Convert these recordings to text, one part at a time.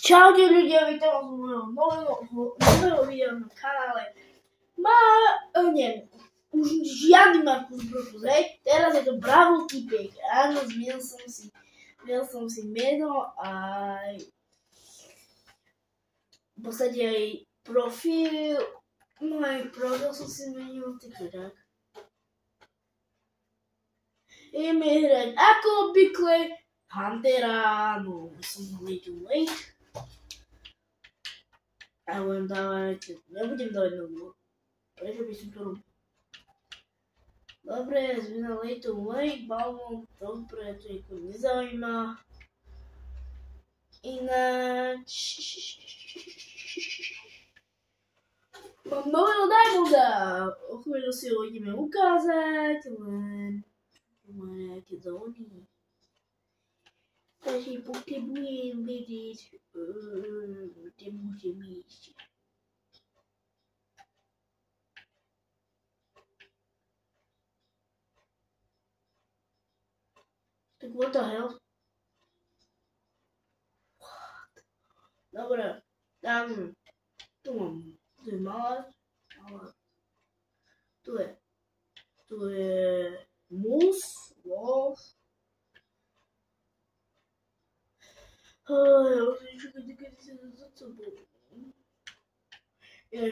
Čaute ľudia, vítam vás u môjho nového videa na kanále. Už žiadny Markus Brothers, hej. Teraz je to Bravo typek. Áno, zmienil som si meno aj v podstate aj profil. No aj profil som si zmenil, takže tak. Ideme hrať ako obvykle Huntera, no som Little Late. A budem dávať, nebudem dávať novú. Prečo by som to robil? Dobre, zmena Little Late, Balmont, dobre, to niekoho nezaujíma. Ináč... Mám nového Diamonda, o chvíľu si ho ideme ukázať, len nejaké zóny. Takže potrebujem vedieť, kde môžem ísť. Tak what the hell? What? Dobre, tam, tu je malé, ale tu je mus, wolf.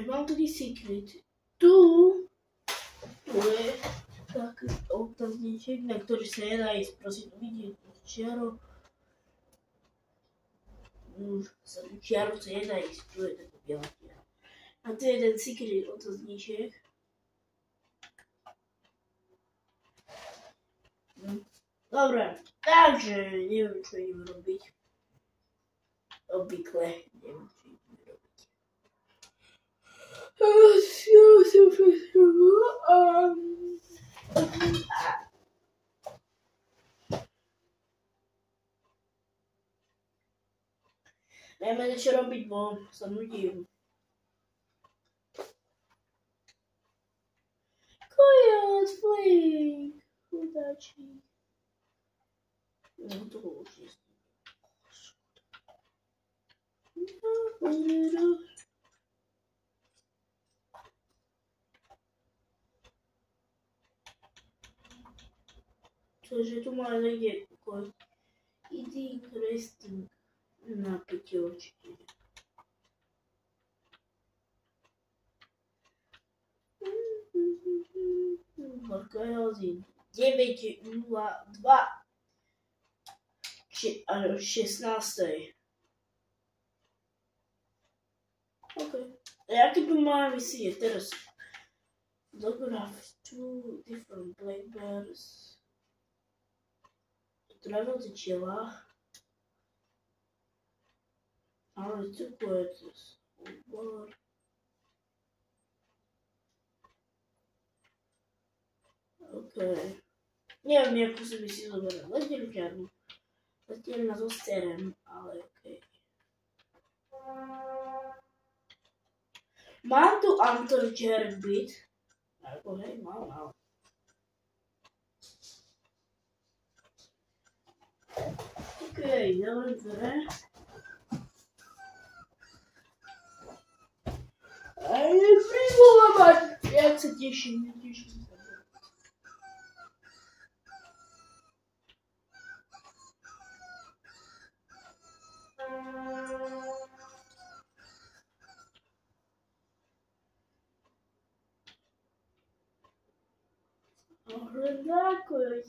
Mám tady secret. Tu je taký otázniček, na ktorý sa nedá ísť, prosím, vidieť čiaro. Už sa tu čiaro sa nedá ísť, tu je taký biela čiara. A tu je ten secret otázniček. Dobre, takže neviem, čo idem robiť. Obvykle neviem, čo idem robiť. Neviem, čo robiť, bo sa nudím. Kojot, flink, chudáčik. No to už je. Cože tu má niekde pokoj. Eating, resting. Napätie určite. Horko je hodín. 9:02. 16. OK. A jaký tu máme vysieť teraz? Photograph 2 different black bears. Travel to Chile. Ale two poets. OK. Neviem, ako som si zoberiem. Leteli žiadnu. Leteli nás osterem, ale OK. Mám tu Anton Jared byt. Alebo hej, mám. OK, dobre. A je privolovať. Jak sa teším. Дякую.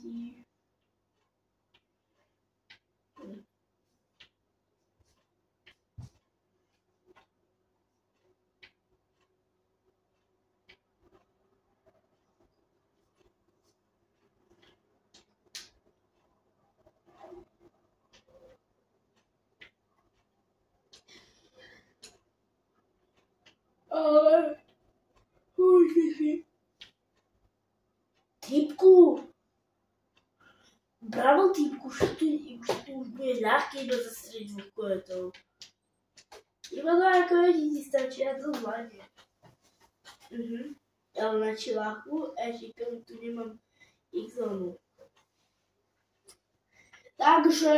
Typku. Bravo typku, už tu už bude ľahké iba zastrieť dvoch kojetov. Iba dva kojeti ti stačí, ja to zvládne. Ale na čiláku, ešte tu nemám X-zónu. Takže...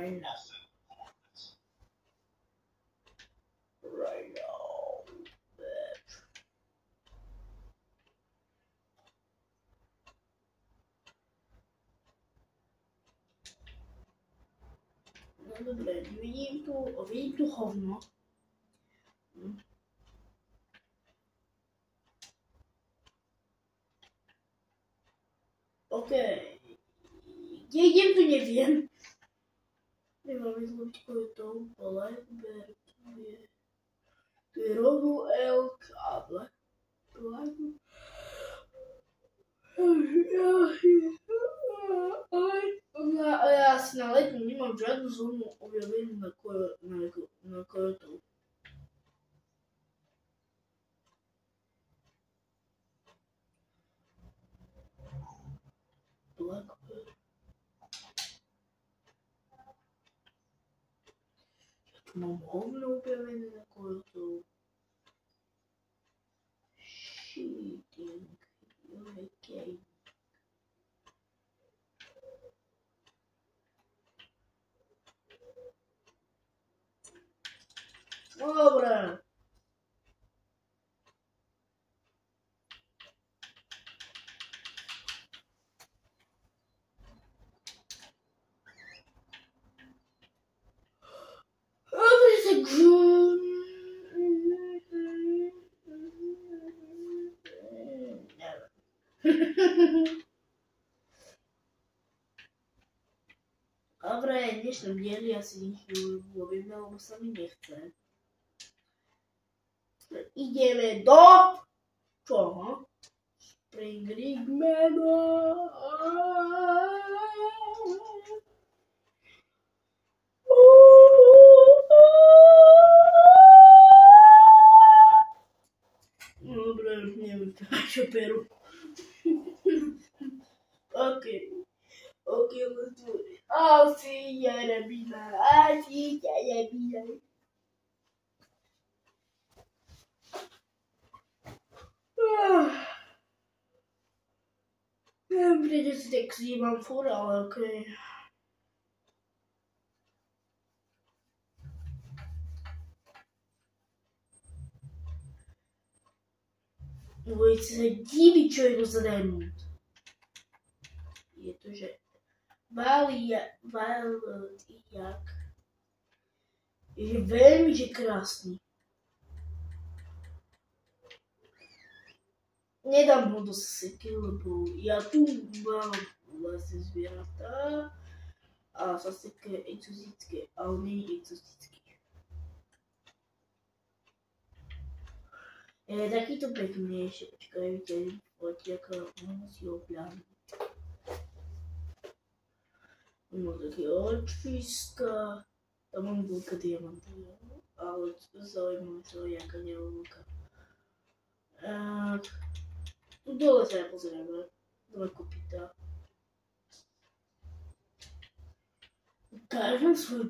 right now. Right now. No dobré, vidím tu hovno. OK. Kde idem, tu neviem. Nemám izloviť, ko je to. Blackbird, tu je rohu elk a Blackbird. Ja asi na letu nemám žiadnu zónu objavenú na korotov. Blackbird. Ja tu mám hovno objavené na korotov. Shitting. Okay. Dobre. Dobre, dnešnom dieli asi nič neurobíme, lebo sa mi nechce. Ideme do čoho? Spring Rig Manor. Dobre, už neviem, čo peru. OK, let's do it. I'll see ya in a minute. I'll see ya in a minute. Neviem, prečo si tak zývam furt, ale OK. Budete sa diviť, čo je to za diamond. Je to, že Violet jak je veľmi že krásny. Nedám ho do seky, lebo ja tu mám vlastne zvieratá a zase také exotické, ale nie je exotické. Je takýto peknejšie, počkaj, vidíte, aká môžem si obľahnuť. Mám také očíska, tam mám veľká diamanta, ale zaujímavé to je, aká neveľká. Tu dole sa nepozrieme, dole kopytá. Ukážem svoj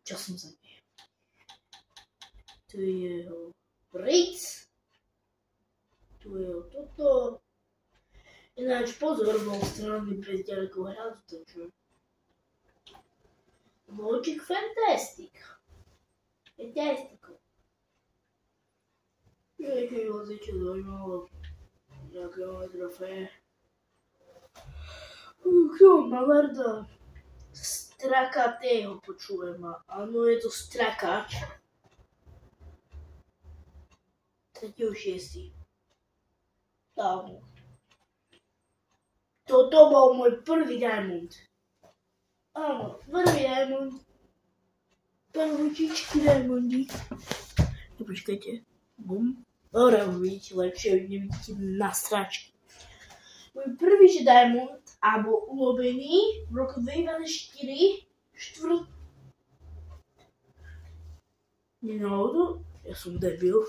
čo som za nej. Tu je jeho Ritz. Tu je jeho toto. Ináč pozor, bol stranný pred ďalekou hradu, takže Logic Fantastic. Fantastico. Keď vás niečo zaujímalo, nejaké moje trofeje. Kto ma varda? Strakatého počujem ma. Áno, je to strakač. 3.6. Dávno. Toto bol môj prvý diamond. Áno, prvý diamond. Prvúčičky diamondík. Počkajte. Bum. Dobre, už vidíte lepšie, už nevidíte na stračky. Môj prvý diamond, alebo ulobený v roku 2004, Nenáhodu? Ja som debil.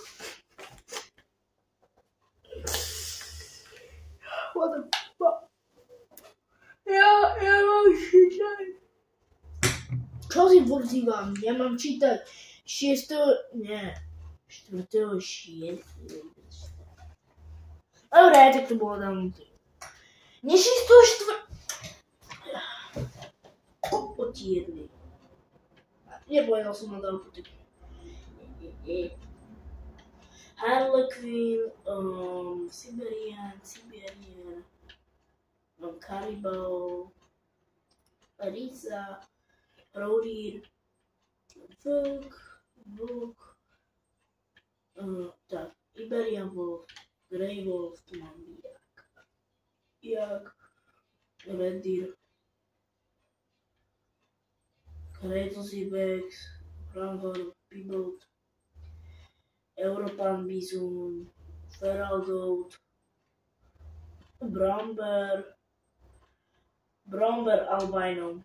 What the fuck? Ja mám čítať. Čo si pozývam? Ja mám čítať 6. Nie. 4.6. Dobre, tak to bolo dávno. Nie 6.4. Potierný. Nepovedal som na Dalputek. Harlequin, Siberian, Caribou, Riza, Roadie, Vlk, tak, Iberian Wolf, Grey Wolf, tu mám Jak, Red Deer, Kratos Ibex, Bramvar, Pibot, Europan Bison, Feral Goat, Bromber Albino.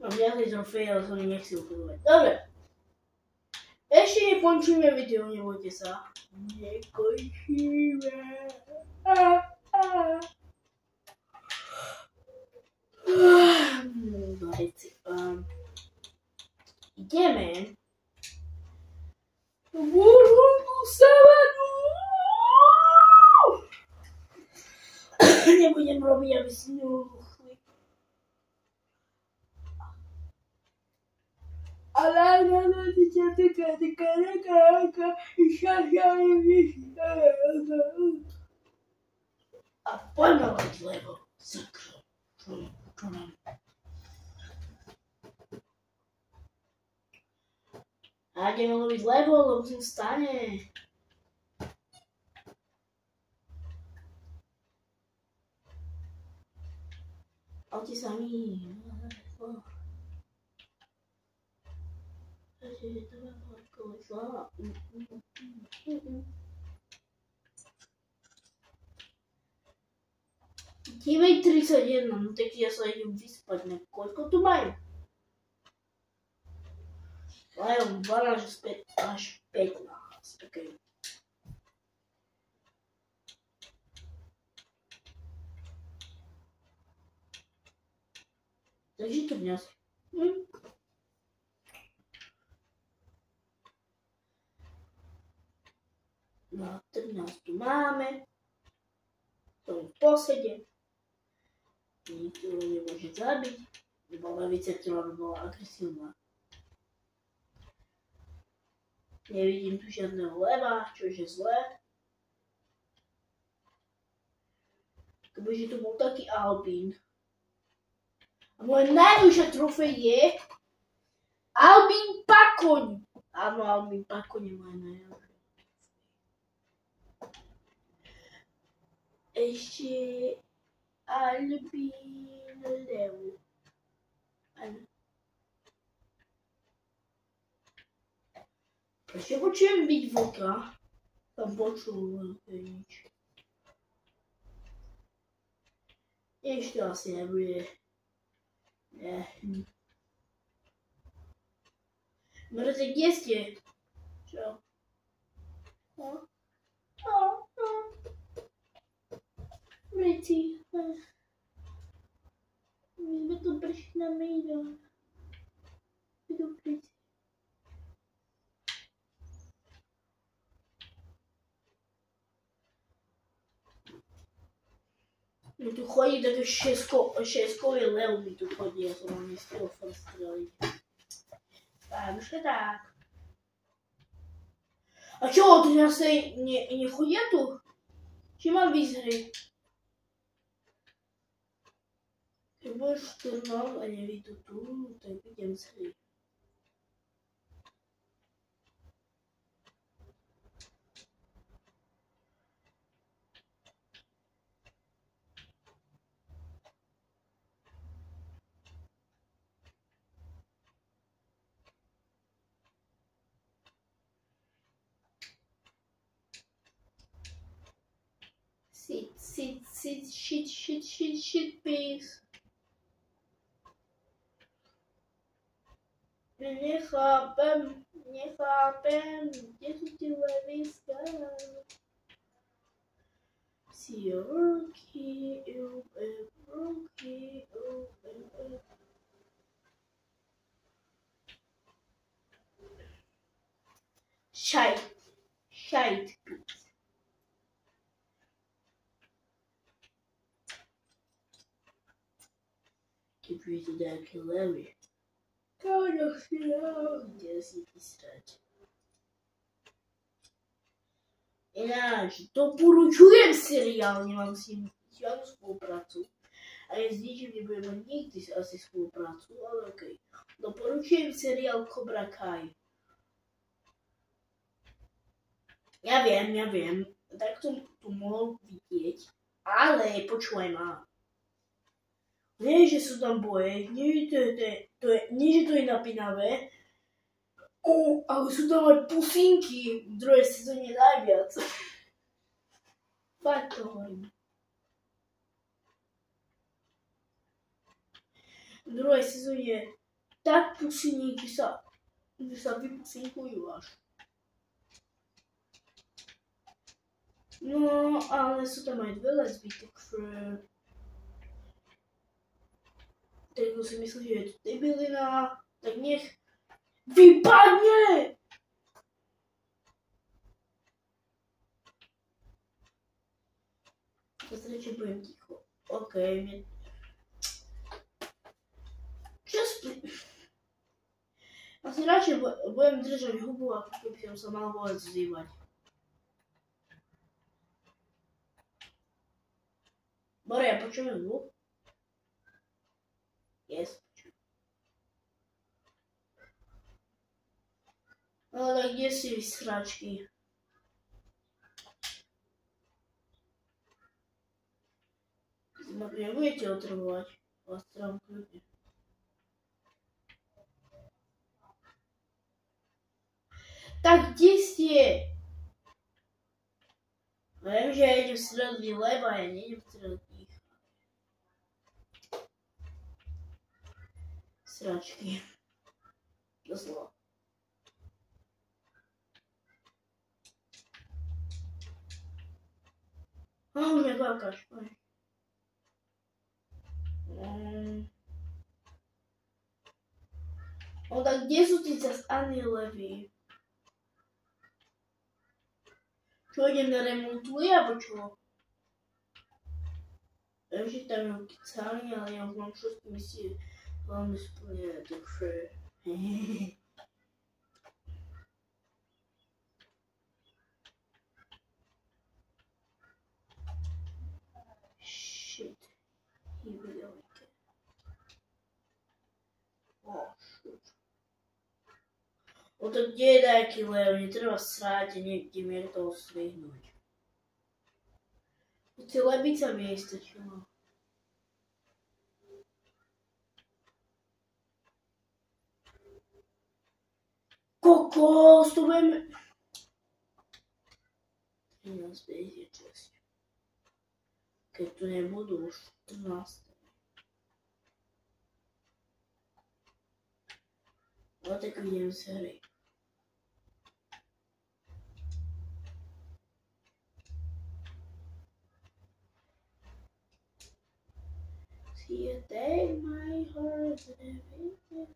Mám viacej trofeje, ale som nechci ukazovať. Dobre. Ešte nekončíme video, nebojte sa. Nekončíme. Dobre, ideme. World Savanu. Nebudem robiť, aby si neuchli. Ale a poďme robiť levo. Sakra. Čo nám? A ideme robiť levo, lebo som stane. Alte sami. Dívej 31, no tak ja sa idem vyspať, ne? Koľko tu majú? Majú 12 až 15, okej. Takže to dnes. No, 13 tu máme. Som v posede. Nikto ho nemôže zabiť. Lebo lavica, ktorá by bola agresívna. Nevidím tu žiadneho leva, čo je zlé. Kebyže tu bol taký Albín. A moja najvyššia trofej je Albín Pakoň. Áno, Albín Pakoň je moja najvyššia. Ešte Albín Lev. Ešte počujem byť vlka. Tam počul nič. Ešte asi nebude. Nie. Mrzek, kde ste? Čo? Mreci. My sme tu prišli na mejdan. Idú preci. Mi tu chodí také šeskový lev, mi tu chodí, ja som ho nestiel fakt streliť. Takže tak. A čo, tu zase nechodia tu? Či mám vyzrieť? Keď budeš šturnal a nevidú tu, tak idem zrieť. Shit, please. Nechápem, kde sú tie leviska? Si ruky, Shite, please. Keď typujete nejaké levy. Káďa chvíľa, kde si písať. Ináč, doporučujem seriál, nemám s ním žiadnu spoluprácu. A ja s ničím nebudem mať nikdy asi spoluprácu, ale okej. Doporučujem seriál Cobra Kai. Ja viem, tak to mohol vidieť, ale počúvaj ma. Nie, že sú tam boje, nie, že to je napínavé, ale sú tam aj pusinky v druhej sezóne najviac. Fakt to hovorím. V druhej sezóne tak pusiny, že sa vypusinkujú až. No, ale sú tam aj dve lesby, takže si myslí, že je to debilina, tak nech vypadne! Ja radšej budem ticho. Okej, asi radšej budem držať hubu, ako keby som sa mal vôbec vzývať. Bore, ja počujem zvuk? Yes, počujem. No tak kde si vy sračky? Nebudete otravovať, vás trávam kľudne. Tak kde ste? Viem, že ja idem v stredný leba, ja nejdem v stredný. Sračky. Doslova. Už nekákaš. No tak kde sú tí zas Annie Levy? Čo idem na remontuje, alebo čo? Viem, že tam je kecali, ale ja už mám čo s tým si veľmi splnené, takže... Shit. Here we go again. Oh, shit. No to kde je nejaký lev, netreba sráť a niekde mier toho svihnúť. Tie lebica mi nestačilo. Kokos, to budeme... 13,56. Keď tu nebudú už 14. No tak idem z hry. See you take my heart and everything.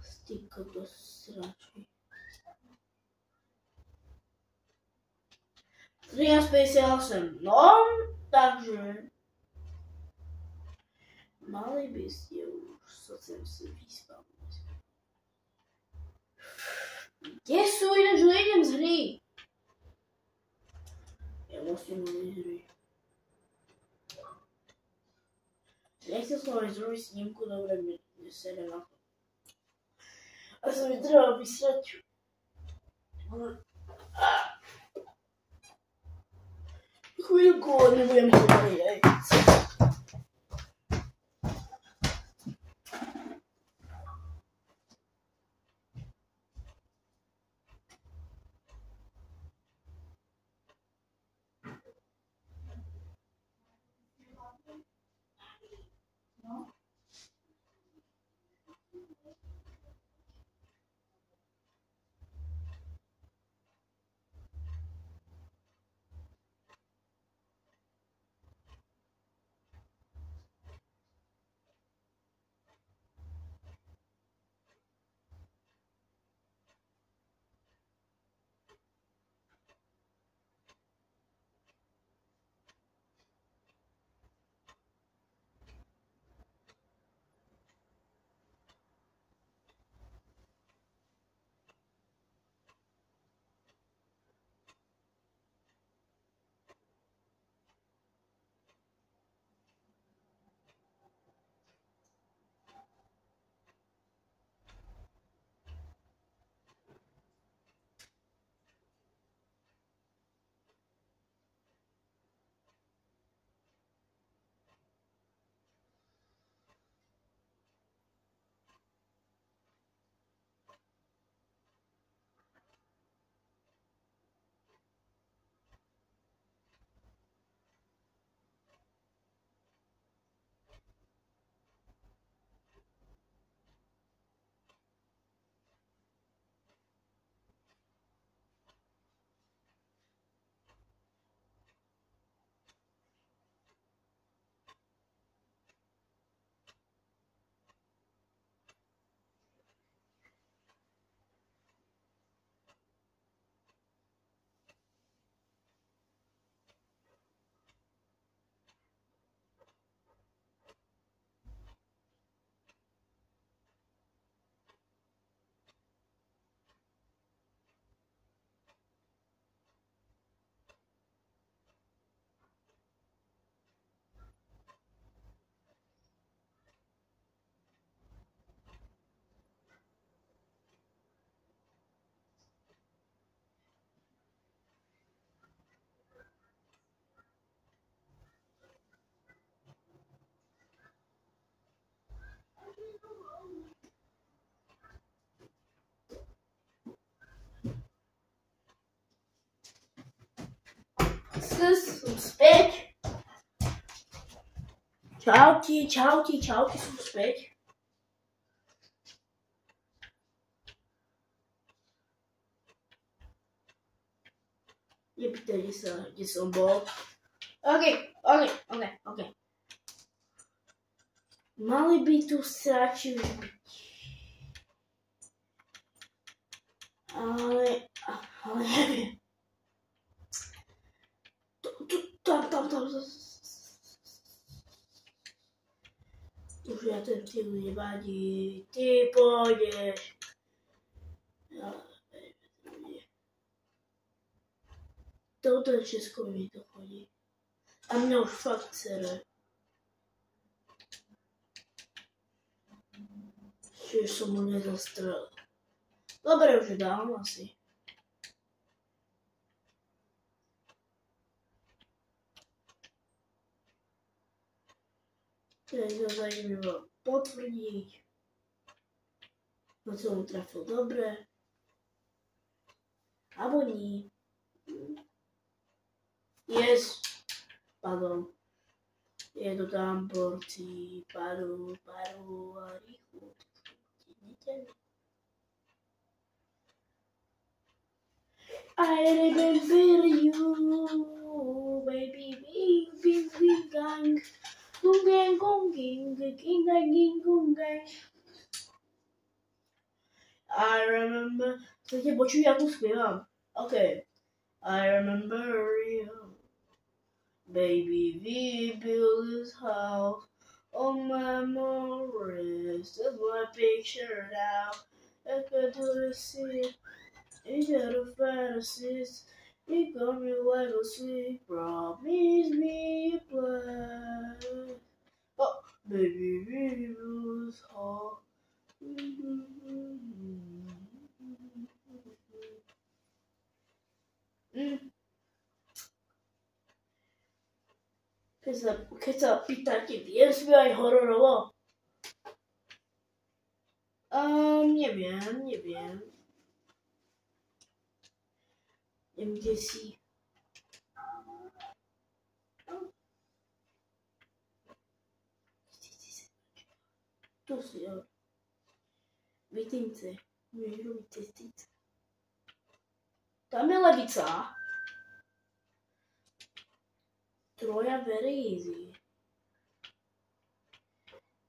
Styko do sračky. 13,58. No, takže mali by ste už sa sem si vyspávať. Kde sú ináč, že idem z hry? Ja musím ísť z hry. Nechcel som aj zrobiť snímku, dobre, mi sere na to. A sa mi treba vysrať. Chvíľku, nebudem hovoriť, aj. späť. Čauti, som späť. Nepýtajte sa, kde som bol. OK. Mali by tu sráči už byť. Ale neviem. Tam. Už ja ten tým nevadí. Ty pôjdeš. Toto Česko mi to chodí. A mňa už fakt sere. Čiže som mu nezastrelil. Dobre, už je dávno asi. Teraz zajdem iba potvrdiť. No som mu trafil dobre. Abo nie. Yes. Pardon. Je to tam porci. Paru a rýchlo. I remember you, baby, bing, gang. I remember. Chcete počuť, ako spievam? OK. I remember you. Baby, we built this house on memories. That's my picture now. I could do see. You got a fantasies. You got me like a sweet. Promise me you play. Oh, baby, we built this house. Keď sa pýtate, viem spievať hororovo? Neviem. Kde si? Tu si, jo. Vitince. Vieš robiť cestice. Tam je levica. Troja very easy.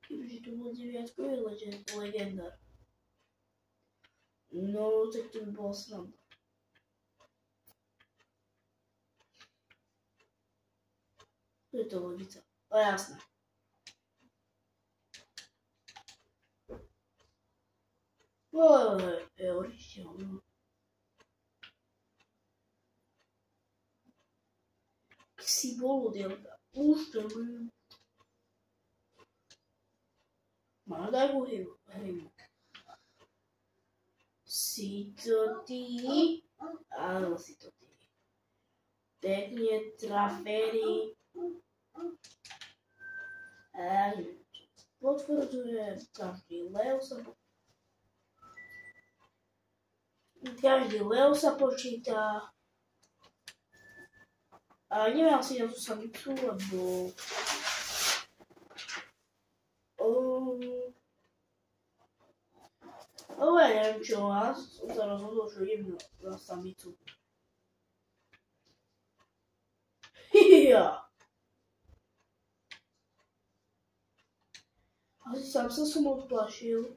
Kebyže tu bol 9-kový legendár. No, tak to by bolo sranda. To je to levica. To je jasné. Je originálne. Si bol dielka. Už to budem. Má daj mu hrymu. Si to ty? Áno, si to ty. Pekne traferi. Potvrdzujem, každý lev sa počíta. A neviem asi na tú samicu, lebo... Ale ja neviem čo vás, som sa rozhodol, že idem na samicu. Asi sám sa som odplašil.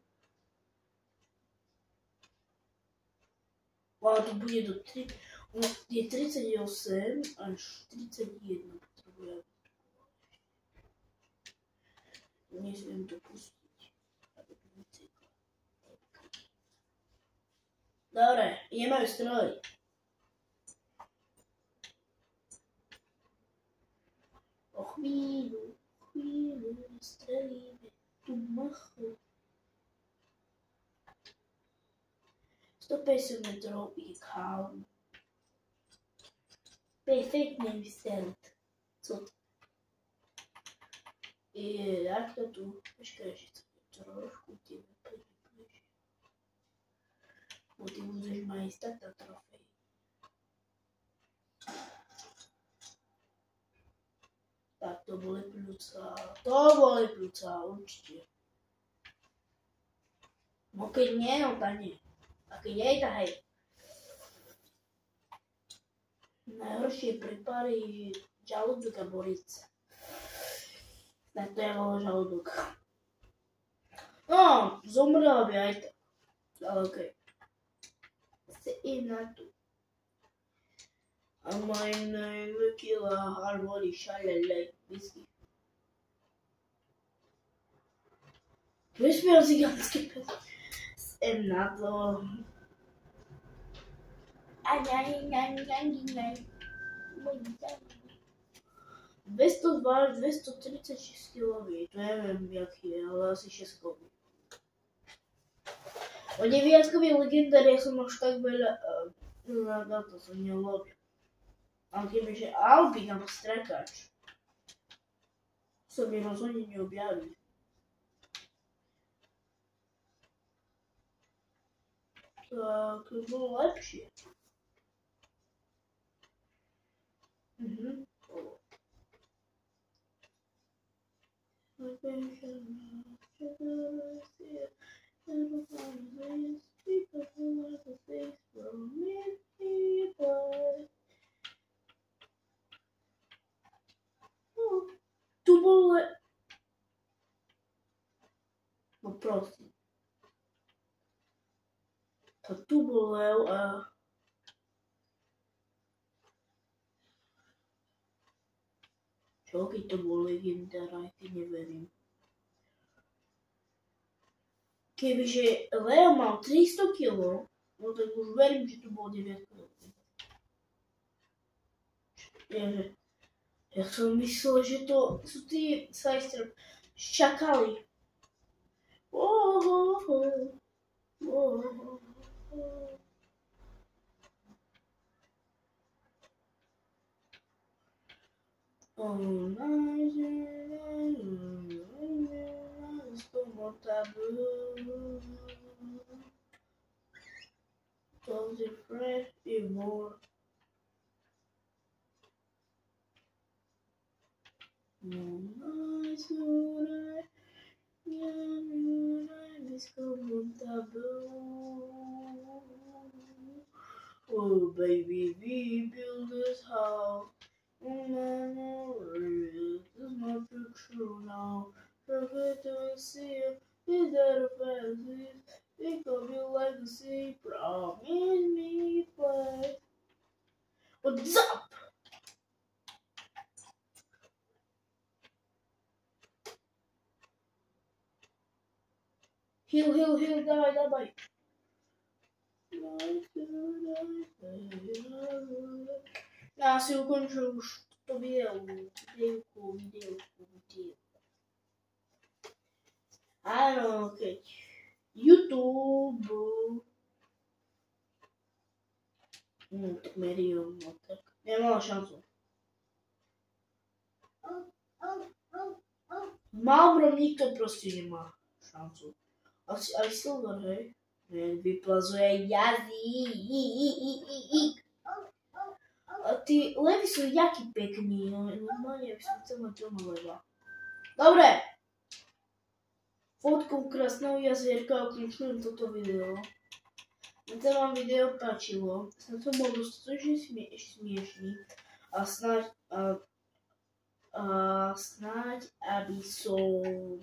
Ale to bude do 3... Je 38 až 41 potrebujem. Nesmiem to pustiť. Dobre, ideme stroj. O chvíľu strelíme tú machu. 150 metrov i calm. Perfektný stealth. Co to? Jak to tu? Počkaj, ešte trošku tebe približím. Bo ty budeš mať istá tá trofej. pľúca. To boli pľúca, určite. No keď nie, no tak nie. A keď jej, tak hej. Najhoršie prepáry žalúdok a borica. Tak to je bolo žalúdok. No, zomrela by aj tak. Ale okej. Se na tu. A my name is Killer Harmony Shalele Whisky. Vyspieval cigánsky pes. Sem na to. Aj. 236 kg, to neviem, jaký je, ale asi 6 kg. O deviatkový legendár ja som až tak veľa na to som nelobil. Ale kebyže Albín alebo Strakač sa mi rozhodne neobjaví. Tak to bolo lepšie. Tu bol no prosím. To tu bol Leo a čo, keď to bol legendár, aj keď neverím. Kebyže Leo mal 300 kg, no tak už verím, že to bol 9 kg. Ja som myslel, že to sú tí šakali. Oh baby, we build this house. This is my picture now. Forget to see it. Is that a fancy? Think of your legacy. Promise me, play. What's up? Heal, давай. Ja si ukončil už to videoku. Áno, keď YouTube tak Merium, no tak nemala šancu. Malbrom nikto proste nemá šancu. Asi aj Silver, hej? Vyplazuje jazyk. A tí levy sú jaký pekný, no normálne by som chcel mať doma leva. Dobre. Fotkou krásneho jazierka ukončujem toto video. Keď sa vám video páčilo, som bol dostatočne smiešný a snáď aby som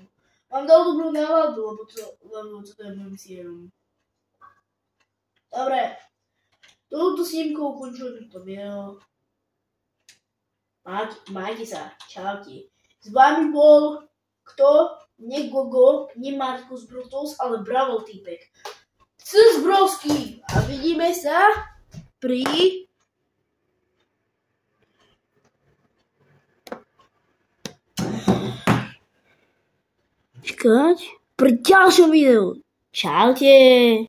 vám dal dobrú náladu, lebo to je môjim cieľom. Dobre, touto snímkou ukončujem to video. Majte sa, čaute. S vami bol kto? Nie Gogo, nie Markus Brutus, ale Bravo týpek. Zbrovský a vidíme sa pri ďalšom videu. Čaute.